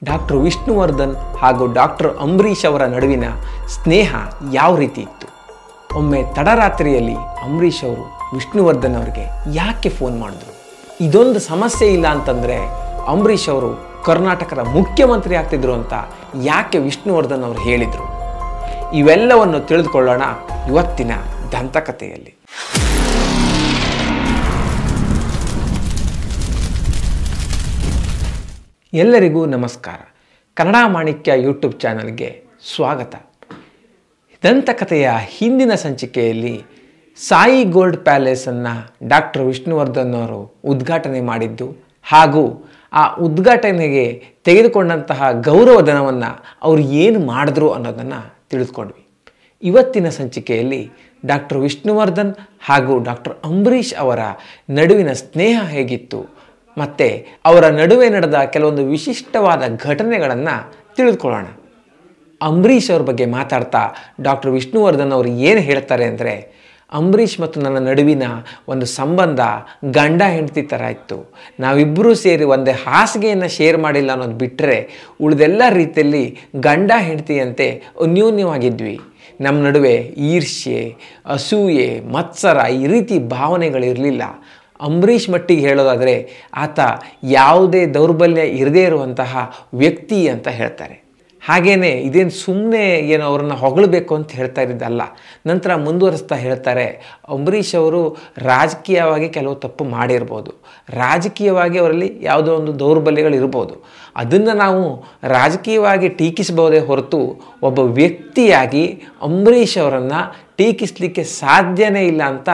Doctor Vishnuvardhan ಹಾಗೂ doctor Ambareesh ಅವರ ನಡುವಿನ ಸ್ನೇಹ ಯಾವ ರೀತಿ ಇತ್ತು? ಒಮ್ಮೆ ತಡರಾತ್ರಿಯಲ್ಲಿ ಅಂಬರೀಷ್ ಅವರು ವಿಷ್ಣುವರ್ಧನ್ ಅವರಿಗೆ ಯಾಕೆ ಫೋನ್ ಮಾಡಿದ್ರು? ಇದೊಂದು ಸಮಸ್ಯೆ ಇಲ್ಲ ಅಂತಂದರೆ ಅಂಬರೀಷ್ ಅವರು ಕರ್ನಾಟಕದ ಮುಖ್ಯಮಂತ್ರಿ ಆಗ್ತಿದ್ರು ಅಂತ ಯಾಕೆ ವಿಷ್ಣುವರ್ಧನ್ ಅವರು ಹೇಳಿದರು? ಇವೆಲ್ಲವನ್ನು ತಿಳಿದುಕೊಳ್ಳೋಣ ಇವತ್ತಿನ ದಂತಕಥೆಯಲ್ಲಿ. ಎಲ್ಲರಿಗೂ ನಮಸ್ಕಾರ. ಕನ್ನಡ ಮಾಣಿಕ್ಯ ಯೂಟ್ಯೂಬ್ ಚಾನಲ್ಗೆ ಸ್ವಾಗತ. ದಂತಕಥೆಯ ಹಿಂದಿನ ಸಂಚಿಕೆಯಲ್ಲಿ ಸಾಯಿ ಗೋಲ್ಡ್ ಪ್ಯಾಲೇಸನ್ನು ಡಾಕ್ಟರ್ ವಿಷ್ಣುವರ್ಧನ್ ಅವರು ಉದ್ಘಾಟನೆ ಮಾಡಿದ್ದು ಹಾಗೂ ಆ ಉದ್ಘಾಟನೆಗೆ ತೆಗೆದುಕೊಂಡಂತಹ ಗೌರವಧನವನ್ನು ಅವರು ಏನು ಮಾಡಿದ್ರು ಅನ್ನೋದನ್ನು ತಿಳಿದುಕೊಂಡ್ವಿ. ಇವತ್ತಿನ ಸಂಚಿಕೆಯಲ್ಲಿ ಡಾಕ್ಟರ್ ವಿಷ್ಣುವರ್ಧನ್ ಹಾಗೂ ಡಾಕ್ಟರ್ ಅಂಬರೀಷ್ ಅವರ ನಡುವಿನ ಸ್ನೇಹ ಹೇಗಿತ್ತು ಮತ್ತು ಅವರ ನಡುವೆ ನಡೆದ ಕೆಲವೊಂದು ವಿಶಿಷ್ಟವಾದ ಘಟನೆಗಳನ್ನು ತಿಳಿದುಕೊಳ್ಳೋಣ. ಅಂಬರೀಷ್ ಅವ್ರ ಬಗ್ಗೆ ಮಾತಾಡ್ತಾ ಡಾಕ್ಟರ್ ವಿಷ್ಣುವರ್ಧನ್ ಅವರು ಏನು ಹೇಳ್ತಾರೆ ಅಂದರೆ, ಅಂಬರೀಷ್ ಮತ್ತು ನನ್ನ ನಡುವಿನ ಒಂದು ಸಂಬಂಧ ಗಂಡ ಹೆಂಡತಿ ಥರ ಇತ್ತು. ನಾವಿಬ್ಬರೂ ಸೇರಿ ಒಂದೇ ಹಾಸಿಗೆಯನ್ನು ಶೇರ್ ಮಾಡಿಲ್ಲ ಅನ್ನೋದು ಬಿಟ್ಟರೆ ಉಳಿದೆಲ್ಲ ರೀತಿಯಲ್ಲಿ ಗಂಡ ಹೆಂಡತಿಯಂತೆ ಅನ್ಯೋನ್ಯವಾಗಿದ್ವಿ. ನಮ್ಮ ನಡುವೆ ಈರ್ಷ್ಯೆ, ಅಸೂಯೆ, ಮತ್ಸರ ಈ ರೀತಿ ಭಾವನೆಗಳಿರಲಿಲ್ಲ. ಅಂಬರೀಷ್ ಮಟ್ಟಿಗೆ ಹೇಳೋದಾದರೆ ಆತ ಯಾವುದೇ ದೌರ್ಬಲ್ಯ ಇರದೇ ಇರುವಂತಹ ವ್ಯಕ್ತಿ ಅಂತ ಹೇಳ್ತಾರೆ. ಹಾಗೆಯೇ ಇದೇನು ಸುಮ್ಮನೆ ಏನೋ ಅವ್ರನ್ನ ಹೊಗಳಬೇಕು ಅಂತ ಹೇಳ್ತಾ ಇರೋದಲ್ಲ. ನಂತರ ಮುಂದುವರಿಸ್ತಾ ಹೇಳ್ತಾರೆ, ಅಂಬರೀಷ್ ಅವರು ರಾಜಕೀಯವಾಗಿ ಕೆಲವು ತಪ್ಪು ಮಾಡಿರ್ಬೋದು, ರಾಜಕೀಯವಾಗಿ ಅವರಲ್ಲಿ ಯಾವುದೋ ಒಂದು ದೌರ್ಬಲ್ಯಗಳಿರ್ಬೋದು, ಅದನ್ನು ನಾವು ರಾಜಕೀಯವಾಗಿ ಟೀಕಿಸಬಹುದೇ ಹೊರತು ಒಬ್ಬ ವ್ಯಕ್ತಿಯಾಗಿ ಅಂಬರೀಷ್ ಅವರನ್ನು ಟೀಕಿಸಲಿಕ್ಕೆ ಸಾಧ್ಯನೇ ಇಲ್ಲ ಅಂತ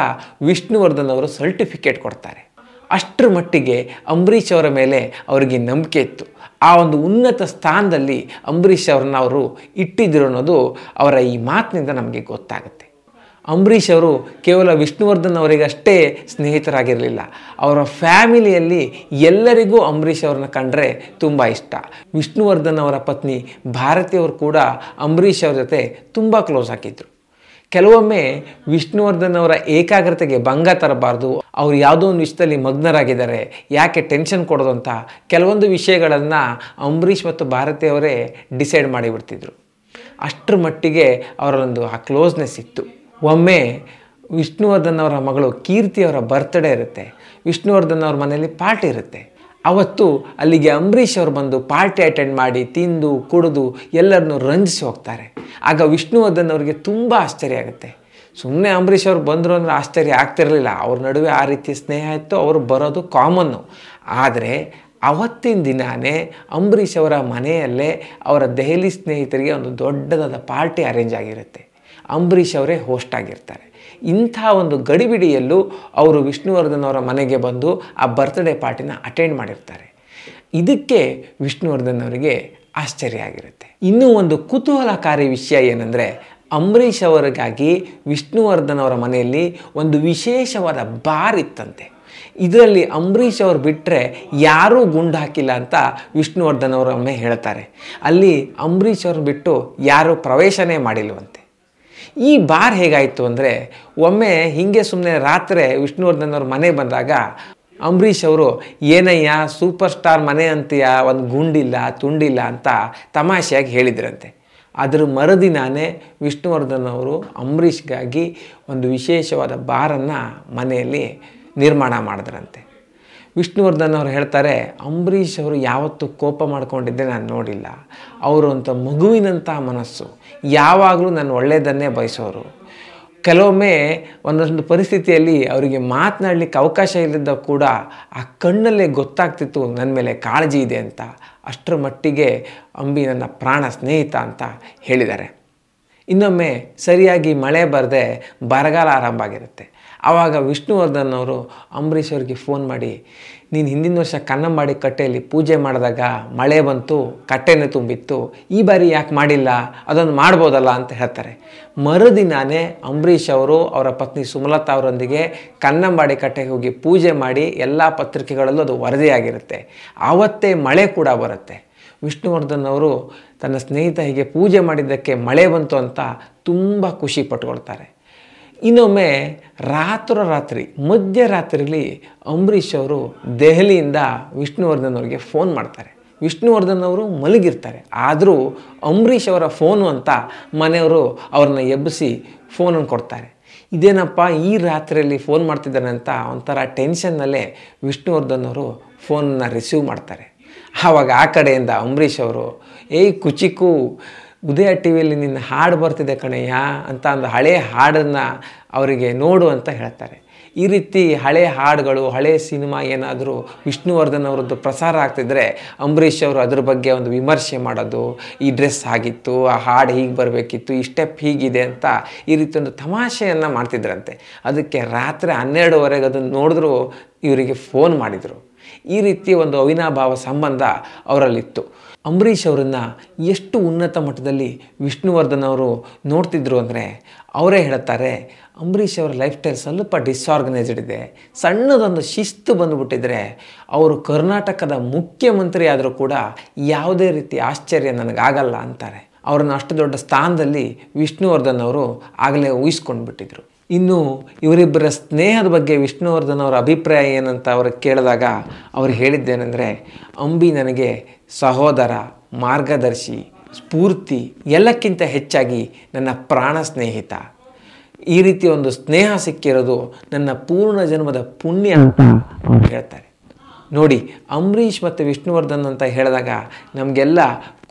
ವಿಷ್ಣುವರ್ಧನ್ ಅವರು ಸರ್ಟಿಫಿಕೇಟ್ ಕೊಡ್ತಾರೆ. ಅಷ್ಟರ ಮಟ್ಟಿಗೆ ಅಂಬರೀಷ್ ಅವರ ಮೇಲೆ ಅವರಿಗೆ ನಂಬಿಕೆ ಇತ್ತು. ಆ ಒಂದು ಉನ್ನತ ಸ್ಥಾನದಲ್ಲಿ ಅಂಬರೀಷ್ ಅವ್ರನ್ನ ಅವರು ಇಟ್ಟಿದ್ರು ಅನ್ನೋದು ಅವರ ಈ ಮಾತಿನಿಂದ ನಮಗೆ ಗೊತ್ತಾಗುತ್ತೆ. ಅಂಬರೀಷ್ ಅವರು ಕೇವಲ ವಿಷ್ಣುವರ್ಧನ್ ಅವರಿಗಷ್ಟೇ ಸ್ನೇಹಿತರಾಗಿರಲಿಲ್ಲ, ಅವರ ಫ್ಯಾಮಿಲಿಯಲ್ಲಿ ಎಲ್ಲರಿಗೂ ಅಂಬರೀಷ್ ಅವ್ರನ್ನ ಕಂಡ್ರೆ ತುಂಬ ಇಷ್ಟ. ವಿಷ್ಣುವರ್ಧನ್ ಅವರ ಪತ್ನಿ ಭಾರತಿ ಅವರು ಕೂಡ ಅಂಬರೀಷ್ ಅವ್ರ ಜೊತೆ ತುಂಬ ಕ್ಲೋಸ್ ಆಗಿದ್ದರು. ಕೆಲವೊಮ್ಮೆ ವಿಷ್ಣುವರ್ಧನ್ ಅವರ ಏಕಾಗ್ರತೆಗೆ ಭಂಗ ತರಬಾರ್ದು, ಅವರು ಯಾವುದೋ ಒಂದು ವಿಷಯದಲ್ಲಿ ಮಗ್ನರಾಗಿದ್ದಾರೆ, ಯಾಕೆ ಟೆನ್ಷನ್ ಕೊಡೋದು ಅಂತ ಕೆಲವೊಂದು ವಿಷಯಗಳನ್ನು ಅಂಬರೀಷ್ ಮತ್ತು ಭಾರತಿ ಅವರೇ ಡಿಸೈಡ್ ಮಾಡಿಬಿಡ್ತಿದ್ರು. ಅಷ್ಟರ ಮಟ್ಟಿಗೆ ಅವರೊಂದು ಆ ಕ್ಲೋಸ್ನೆಸ್ ಇತ್ತು. ಒಮ್ಮೆ ವಿಷ್ಣುವರ್ಧನ್ ಅವರ ಮಗಳು ಕೀರ್ತಿಯವರ ಬರ್ತ್ಡೇ ಇರುತ್ತೆ. ವಿಷ್ಣುವರ್ಧನ್ ಅವ್ರ ಮನೆಯಲ್ಲಿ ಪಾರ್ಟಿ ಇರುತ್ತೆ. ಅವತ್ತು ಅಲ್ಲಿಗೆ ಅಂಬರೀಷ್ ಅವರು ಬಂದು ಪಾರ್ಟಿ ಅಟೆಂಡ್ ಮಾಡಿ ತಿಂದು ಕುಡಿದು ಎಲ್ಲರನ್ನೂ ರಂಜಿಸಿ ಹೋಗ್ತಾರೆ. ಆಗ ವಿಷ್ಣುವರ್ಧನ್ ಅವರಿಗೆ ತುಂಬ ಆಶ್ಚರ್ಯ ಆಗುತ್ತೆ. ಸುಮ್ಮನೆ ಅಂಬರೀಷ್ ಅವರು ಬಂದರು ಅಂದರೆ ಆಶ್ಚರ್ಯ ಆಗ್ತಿರಲಿಲ್ಲ, ಅವ್ರ ನಡುವೆ ಆ ರೀತಿ ಸ್ನೇಹ ಇತ್ತು, ಅವರು ಬರೋದು ಕಾಮನ್ನು. ಆದರೆ ಅವತ್ತಿನ ದಿನಾನೇ ಅಂಬರೀಷ್ ಅವರ ಮನೆಯಲ್ಲೇ ಅವರ ದೆಹಲಿ ಸ್ನೇಹಿತರಿಗೆ ಒಂದು ದೊಡ್ಡದಾದ ಪಾರ್ಟಿ ಅರೇಂಜ್ ಆಗಿರುತ್ತೆ. ಅಂಬರೀಷ್ ಅವರೇ ಹೋಸ್ಟ್ ಆಗಿರ್ತಾರೆ. ಇಂಥ ಒಂದು ಗಡಿಬಿಡಿಯಲ್ಲೂ ಅವರು ವಿಷ್ಣುವರ್ಧನ್ ಅವರ ಮನೆಗೆ ಬಂದು ಆ ಬರ್ತ್ಡೇ ಪಾರ್ಟಿನ ಅಟೆಂಡ್ ಮಾಡಿರ್ತಾರೆ. ಇದಕ್ಕೆ ವಿಷ್ಣುವರ್ಧನ್ ಅವರಿಗೆ ಆಶ್ಚರ್ಯ ಆಗಿರುತ್ತೆ. ಇನ್ನೂ ಒಂದು ಕುತೂಹಲಕಾರಿ ವಿಷಯ ಏನಂದರೆ, ಅಂಬರೀಷ್ ಅವರಿಗಾಗಿ ವಿಷ್ಣುವರ್ಧನ್ ಅವರ ಮನೆಯಲ್ಲಿ ಒಂದು ವಿಶೇಷವಾದ ಬಾರ್ ಇತ್ತಂತೆ. ಇದರಲ್ಲಿ ಅಂಬರೀಷ್ ಅವರು ಬಿಟ್ಟರೆ ಯಾರೂ ಗುಂಡು ಹಾಕಿಲ್ಲ ಅಂತ ವಿಷ್ಣುವರ್ಧನ್ ಅವರೊಮ್ಮೆ ಹೇಳ್ತಾರೆ. ಅಲ್ಲಿ ಅಂಬರೀಷ್ ಅವ್ರನ್ನ ಬಿಟ್ಟು ಯಾರೂ ಪ್ರವೇಶನೇ ಮಾಡಿಲ್ವಂತೆ. ಈ ಬಾರ್ ಹೇಗಾಯಿತು ಅಂದರೆ, ಒಮ್ಮೆ ಹೀಗೆ ಸುಮ್ಮನೆ ರಾತ್ರಿ ವಿಷ್ಣುವರ್ಧನ್ ಅವ್ರ ಮನೆ ಬಂದಾಗ ಅಂಬರೀಷ್ ಅವರು ಏನಯ್ಯ ಸೂಪರ್ ಸ್ಟಾರ್ ಮನೆ ಅಂತೀಯ, ಒಂದು ಗುಂಡಿಲ್ಲ ತುಂಡಿಲ್ಲ ಅಂತ ತಮಾಷೆಯಾಗಿ ಹೇಳಿದ್ರಂತೆ. ಅದರ ಮರುದಿನಾನೇ ವಿಷ್ಣುವರ್ಧನ್ ಅವರು ಅಂಬರೀಷ್ಗಾಗಿ ಒಂದು ವಿಶೇಷವಾದ ಬಾರನ್ನು ಮನೆಯಲ್ಲಿ ನಿರ್ಮಾಣ ಮಾಡಿದ್ರಂತೆ. ವಿಷ್ಣುವರ್ಧನ್ ಅವರು ಹೇಳ್ತಾರೆ, ಅಂಬರೀಷ್ ಅವರು ಯಾವತ್ತೂ ಕೋಪ ಮಾಡ್ಕೊಂಡಿದ್ದೆ ನಾನು ನೋಡಿಲ್ಲ. ಅವರು ಅಂತ ಮಗುವಿನಂಥ ಮನಸ್ಸು, ಯಾವಾಗಲೂ ನಾನು ಒಳ್ಳೆಯದನ್ನೇ ಬಯಸೋರು. ಕೆಲವೊಮ್ಮೆ ಒಂದೊಂದು ಪರಿಸ್ಥಿತಿಯಲ್ಲಿ ಅವರಿಗೆ ಮಾತನಾಡಲಿಕ್ಕೆ ಅವಕಾಶ ಇಲ್ಲದ ಕೂಡ ಆ ಕಣ್ಣಲ್ಲೇ ಗೊತ್ತಾಗ್ತಿತ್ತು ನನ್ನ ಮೇಲೆ ಕಾಳಜಿ ಇದೆ ಅಂತ. ಅಷ್ಟರ ಮಟ್ಟಿಗೆ ಅಂಬಿ ನನ್ನ ಪ್ರಾಣ ಸ್ನೇಹಿತ ಅಂತ ಹೇಳಿದ್ದಾರೆ. ಇನ್ನೊಮ್ಮೆ ಸರಿಯಾಗಿ ಮಳೆ ಬರದೆ ಬರಗಾಲ ಆರಂಭ ಆಗಿರುತ್ತೆ. ಆವಾಗ ವಿಷ್ಣುವರ್ಧನ್ ಅವರು ಅಂಬರೀಷ್ ಅವರಿಗೆ ಫೋನ್ ಮಾಡಿ, ನೀನು ಹಿಂದಿನ ವರ್ಷ ಕನ್ನಂಬಾಡಿ ಕಟ್ಟೆಯಲ್ಲಿ ಪೂಜೆ ಮಾಡಿದಾಗ ಮಳೆ ಬಂತು, ಕಟ್ಟೆನೇ ತುಂಬಿತ್ತು, ಈ ಬಾರಿ ಯಾಕೆ ಮಾಡಿಲ್ಲ, ಅದೊಂದು ಮಾಡ್ಬೋದಲ್ಲ ಅಂತ ಹೇಳ್ತಾರೆ. ಮರುದಿನಾನೇ ಅಂಬರೀಷ್ ಅವರು ಅವರ ಪತ್ನಿ ಸುಮಲತಾ ಅವರೊಂದಿಗೆ ಕನ್ನಂಬಾಡಿ ಕಟ್ಟೆಗೆ ಹೋಗಿ ಪೂಜೆ ಮಾಡಿ ಎಲ್ಲ ಪತ್ರಿಕೆಗಳಲ್ಲೂ ಅದು ವರದಿಯಾಗಿರುತ್ತೆ. ಆವತ್ತೇ ಮಳೆ ಕೂಡ ಬರುತ್ತೆ. ವಿಷ್ಣುವರ್ಧನ್ ಅವರು ತನ್ನ ಸ್ನೇಹಿತ ಹೀಗೆ ಪೂಜೆ ಮಾಡಿದ್ದಕ್ಕೆ ಮಳೆ ಬಂತು ಅಂತ ತುಂಬ ಖುಷಿ ಪಟ್ಕೊಳ್ತಾರೆ. ಇನ್ನೊಮ್ಮೆ ರಾತ್ರಿ ಮಧ್ಯರಾತ್ರಿಲಿ ಅಂಬರೀಷ್ ಅವರು ದೆಹಲಿಯಿಂದ ವಿಷ್ಣುವರ್ಧನ್ ಅವರಿಗೆ ಫೋನ್ ಮಾಡ್ತಾರೆ. ವಿಷ್ಣುವರ್ಧನ್ ಅವರು ಮಲಗಿರ್ತಾರೆ. ಆದರೂ ಅಂಬರೀಷ್ ಅವರ ಫೋನು ಅಂತ ಮನೆಯವರು ಅವ್ರನ್ನ ಎಬ್ಬಿಸಿ ಫೋನನ್ನು ಕೊಡ್ತಾರೆ. ಇದೇನಪ್ಪ ಈ ರಾತ್ರಿಯಲ್ಲಿ ಫೋನ್ ಮಾಡ್ತಿದ್ದಾನೆ ಅಂತ ಒಂಥರ ಟೆನ್ಷನ್ನಲ್ಲೇ ವಿಷ್ಣುವರ್ಧನ್ ಅವರು ಫೋನನ್ನು ರಿಸೀವ್ ಮಾಡ್ತಾರೆ. ಆವಾಗ ಆ ಕಡೆಯಿಂದ ಅಂಬರೀಷ್ ಅವರು, ಏಯ್ ಕುಚಿಕು, ಉದಯ ಟಿ ವಿಯಲ್ಲಿ ನಿನ್ನ ಹಾಡು ಬರ್ತಿದೆ ಕಣಯ್ಯ ಅಂತ ಒಂದು ಹಳೆಯ ಹಾಡನ್ನು ಅವರಿಗೆ ನೋಡು ಅಂತ ಹೇಳ್ತಾರೆ. ಈ ರೀತಿ ಹಳೆ ಹಾಡುಗಳು, ಹಳೆ ಸಿನಿಮಾ ಏನಾದರೂ ವಿಷ್ಣುವರ್ಧನ್ ಅವರದ್ದು ಪ್ರಸಾರ ಆಗ್ತಿದ್ರೆ ಅಂಬರೀಷ್ ಅವರು ಅದ್ರ ಬಗ್ಗೆ ಒಂದು ವಿಮರ್ಶೆ ಮಾಡೋದು, ಈ ಡ್ರೆಸ್ ಆಗಿತ್ತು, ಆ ಹಾಡು ಹೀಗೆ ಬರಬೇಕಿತ್ತು, ಈ ಸ್ಟೆಪ್ ಹೀಗಿದೆ ಅಂತ ಈ ರೀತಿ ಒಂದು ತಮಾಷೆಯನ್ನು ಮಾಡ್ತಿದ್ರಂತೆ. ಅದಕ್ಕೆ ರಾತ್ರಿ 12:30 ಅದನ್ನು ನೋಡಿದ್ರು ಇವರಿಗೆ ಫೋನ್ ಮಾಡಿದರು. ಈ ರೀತಿ ಒಂದು ಅವಿನಾಭಾವ ಸಂಬಂಧ ಅವರಲ್ಲಿತ್ತು. ಅಂಬರೀಷ್ ಅವರನ್ನು ಎಷ್ಟು ಉನ್ನತ ಮಟ್ಟದಲ್ಲಿ ವಿಷ್ಣುವರ್ಧನ್ ಅವರು ನೋಡ್ತಿದ್ರು ಅಂದರೆ ಅವರೇ ಹೇಳ್ತಾರೆ, ಅಂಬರೀಷ್ ಅವರ ಲೈಫ್ ಸ್ಟೈಲ್ ಸ್ವಲ್ಪ ಡಿಸ್ಆರ್ಗನೈಸ್ಡ್ ಇದೆ, ಸಣ್ಣದೊಂದು ಶಿಸ್ತು ಬಂದುಬಿಟ್ಟಿದ್ರೆ ಅವರು ಕರ್ನಾಟಕದ ಮುಖ್ಯಮಂತ್ರಿ ಆದರೂ ಕೂಡ ಯಾವುದೇ ರೀತಿ ಆಶ್ಚರ್ಯ ನನಗಾಗಲ್ಲ ಅಂತಾರೆ. ಅವರನ್ನು ಅಷ್ಟು ದೊಡ್ಡ ಸ್ಥಾನದಲ್ಲಿ ವಿಷ್ಣುವರ್ಧನ್ ಅವರು ಆಗಲೇ ಊಹಿಸ್ಕೊಂಡು ಬಿಟ್ಟಿದ್ರು. ಇನ್ನು ಇವರಿಬ್ಬರ ಸ್ನೇಹದ ಬಗ್ಗೆ ವಿಷ್ಣುವರ್ಧನ್ ಅವರ ಅಭಿಪ್ರಾಯ ಏನಂತ ಅವ್ರಿಗೆ ಕೇಳಿದಾಗ ಅವ್ರು ಹೇಳಿದ್ದೇನೆಂದರೆ, ಅಂಬಿ ನನಗೆ ಸಹೋದರ, ಮಾರ್ಗದರ್ಶಿ, ಸ್ಫೂರ್ತಿ, ಎಲ್ಲಕ್ಕಿಂತ ಹೆಚ್ಚಾಗಿ ನನ್ನ ಪ್ರಾಣ ಸ್ನೇಹಿತ. ಈ ರೀತಿ ಒಂದು ಸ್ನೇಹ ಸಿಕ್ಕಿರೋದು ನನ್ನ ಪೂರ್ಣ ಜನ್ಮದ ಪುಣ್ಯ ಅಂತ ಅವ್ರು ಹೇಳ್ತಾರೆ. ನೋಡಿ, ಅಂಬರೀಷ್ ಮತ್ತು ವಿಷ್ಣುವರ್ಧನ್ ಅಂತ ಹೇಳಿದಾಗ ನಮಗೆಲ್ಲ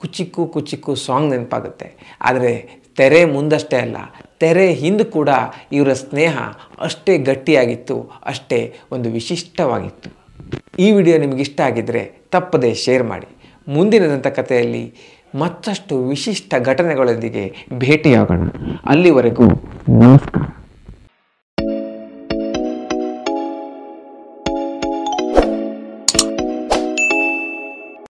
ಕುಚಿಕ್ಕು ಕುಚಿಕ್ಕು ಸಾಂಗ್ ನೆನಪಾಗುತ್ತೆ. ಆದರೆ ತೆರೆ ಮುಂದಷ್ಟೇ ಅಲ್ಲ, ತೆರೆ ಹಿಂದೆ ಕೂಡ ಇವರ ಸ್ನೇಹ ಅಷ್ಟೇ ಗಟ್ಟಿಯಾಗಿತ್ತು, ಅಷ್ಟೇ ಒಂದು ವಿಶಿಷ್ಟವಾಗಿತ್ತು. ಈ ವಿಡಿಯೋ ನಿಮಗಿಷ್ಟ ಆಗಿದ್ದರೆ ತಪ್ಪದೇ ಶೇರ್ ಮಾಡಿ. ಮುಂದಿನ ದಂತಕಥೆಯಲ್ಲಿ ಮತ್ತಷ್ಟು ವಿಶಿಷ್ಟ ಘಟನೆಗಳೊಂದಿಗೆ ಭೇಟಿಯಾಗೋಣ. ಅಲ್ಲಿವರೆಗೂ ನಮಸ್ಕಾರ.